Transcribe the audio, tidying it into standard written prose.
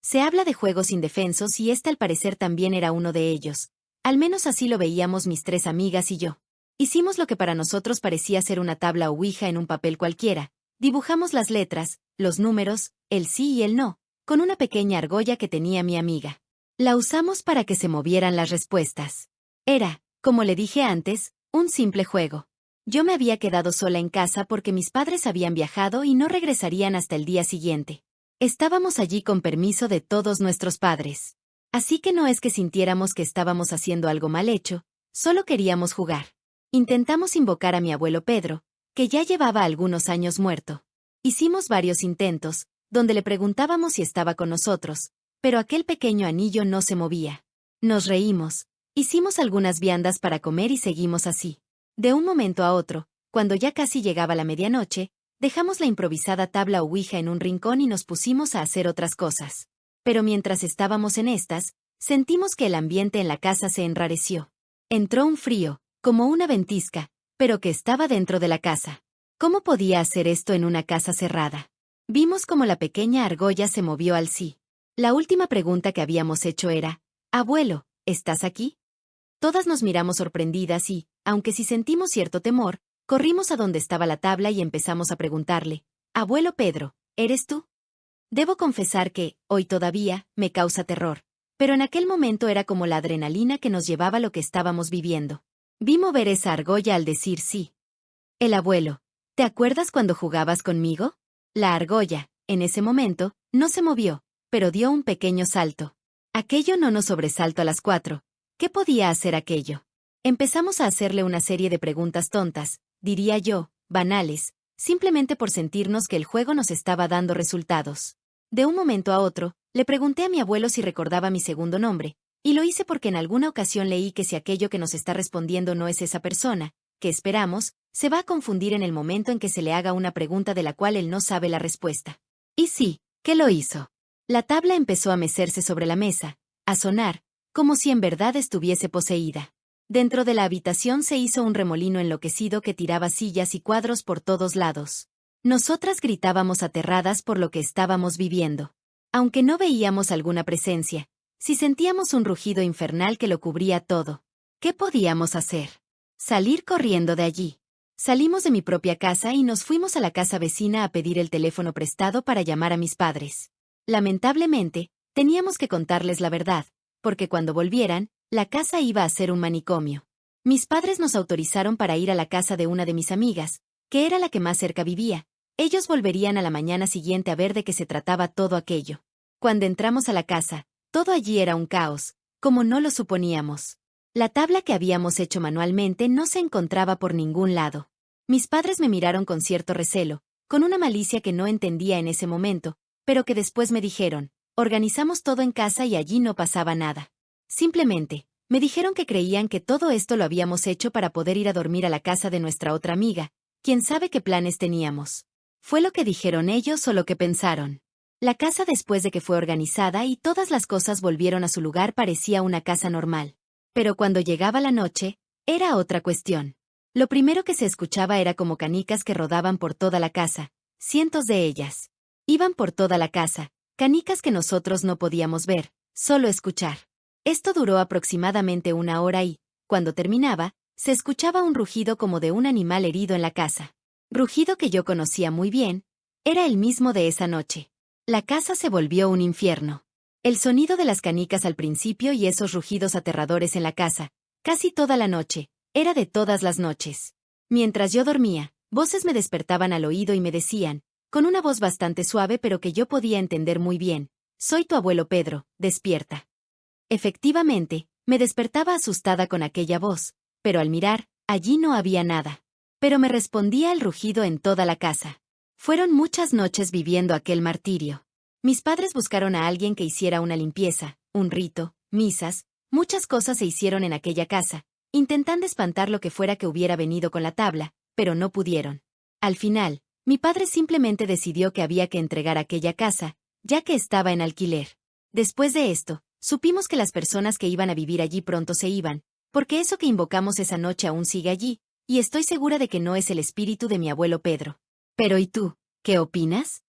Se habla de juegos indefensos y este al parecer también era uno de ellos. Al menos así lo veíamos mis tres amigas y yo. Hicimos lo que para nosotros parecía ser una tabla ouija en un papel cualquiera. Dibujamos las letras, los números, el sí y el no, con una pequeña argolla que tenía mi amiga. La usamos para que se movieran las respuestas. Era, como le dije antes, un simple juego. Yo me había quedado sola en casa porque mis padres habían viajado y no regresarían hasta el día siguiente. Estábamos allí con permiso de todos nuestros padres. Así que no es que sintiéramos que estábamos haciendo algo mal hecho, solo queríamos jugar. Intentamos invocar a mi abuelo Pedro, que ya llevaba algunos años muerto. Hicimos varios intentos, donde le preguntábamos si estaba con nosotros, pero aquel pequeño anillo no se movía. Nos reímos, hicimos algunas viandas para comer y seguimos así. De un momento a otro, cuando ya casi llegaba la medianoche, dejamos la improvisada tabla ouija en un rincón y nos pusimos a hacer otras cosas. Pero mientras estábamos en estas, sentimos que el ambiente en la casa se enrareció. Entró un frío, como una ventisca, pero que estaba dentro de la casa. ¿Cómo podía hacer esto en una casa cerrada? Vimos como la pequeña argolla se movió al sí. La última pregunta que habíamos hecho era, «Abuelo, ¿estás aquí?» Todas nos miramos sorprendidas y, aunque sí sentimos cierto temor, corrimos a donde estaba la tabla y empezamos a preguntarle, «Abuelo Pedro, ¿eres tú?» Debo confesar que, hoy todavía, me causa terror. Pero en aquel momento era como la adrenalina que nos llevaba a lo que estábamos viviendo. Vi mover esa argolla al decir sí. El abuelo, ¿te acuerdas cuando jugabas conmigo? La argolla, en ese momento, no se movió, pero dio un pequeño salto. Aquello no nos sobresaltó a las 4. ¿Qué podía hacer aquello? Empezamos a hacerle una serie de preguntas tontas, diría yo, banales, simplemente por sentirnos que el juego nos estaba dando resultados. De un momento a otro, le pregunté a mi abuelo si recordaba mi segundo nombre, y lo hice porque en alguna ocasión leí que si aquello que nos está respondiendo no es esa persona, que esperamos, se va a confundir en el momento en que se le haga una pregunta de la cual él no sabe la respuesta. Y sí, ¿qué lo hizo? La tabla empezó a mecerse sobre la mesa, a sonar, como si en verdad estuviese poseída. Dentro de la habitación se hizo un remolino enloquecido que tiraba sillas y cuadros por todos lados. Nosotras gritábamos aterradas por lo que estábamos viviendo. Aunque no veíamos alguna presencia, sí sentíamos un rugido infernal que lo cubría todo. ¿Qué podíamos hacer? Salir corriendo de allí. Salimos de mi propia casa y nos fuimos a la casa vecina a pedir el teléfono prestado para llamar a mis padres. Lamentablemente, teníamos que contarles la verdad, porque cuando volvieran, la casa iba a ser un manicomio. Mis padres nos autorizaron para ir a la casa de una de mis amigas, que era la que más cerca vivía. Ellos volverían a la mañana siguiente a ver de qué se trataba todo aquello. Cuando entramos a la casa, todo allí era un caos, como no lo suponíamos. La tabla que habíamos hecho manualmente no se encontraba por ningún lado. Mis padres me miraron con cierto recelo, con una malicia que no entendía en ese momento, pero que después me dijeron, organizamos todo en casa y allí no pasaba nada. Simplemente, me dijeron que creían que todo esto lo habíamos hecho para poder ir a dormir a la casa de nuestra otra amiga, quién sabe qué planes teníamos. ¿Fue lo que dijeron ellos o lo que pensaron? La casa después de que fue organizada y todas las cosas volvieron a su lugar parecía una casa normal. Pero cuando llegaba la noche, era otra cuestión. Lo primero que se escuchaba era como canicas que rodaban por toda la casa, cientos de ellas. Iban por toda la casa, canicas que nosotros no podíamos ver, solo escuchar. Esto duró aproximadamente 1 hora y, cuando terminaba, se escuchaba un rugido como de un animal herido en la casa. Rugido que yo conocía muy bien, era el mismo de esa noche. La casa se volvió un infierno. El sonido de las canicas al principio y esos rugidos aterradores en la casa, casi toda la noche, era de todas las noches. Mientras yo dormía, voces me despertaban al oído y me decían, con una voz bastante suave pero que yo podía entender muy bien, «Soy tu abuelo Pedro, despierta». Efectivamente, me despertaba asustada con aquella voz, pero al mirar, allí no había nada. Pero me respondía el rugido en toda la casa. Fueron muchas noches viviendo aquel martirio. Mis padres buscaron a alguien que hiciera una limpieza, un rito, misas, muchas cosas se hicieron en aquella casa, intentando espantar lo que fuera que hubiera venido con la tabla, pero no pudieron. Al final, mi padre simplemente decidió que había que entregar aquella casa, ya que estaba en alquiler. Después de esto, supimos que las personas que iban a vivir allí pronto se iban, porque eso que invocamos esa noche aún sigue allí, y estoy segura de que no es el espíritu de mi abuelo Pedro. Pero ¿y tú? ¿Qué opinas?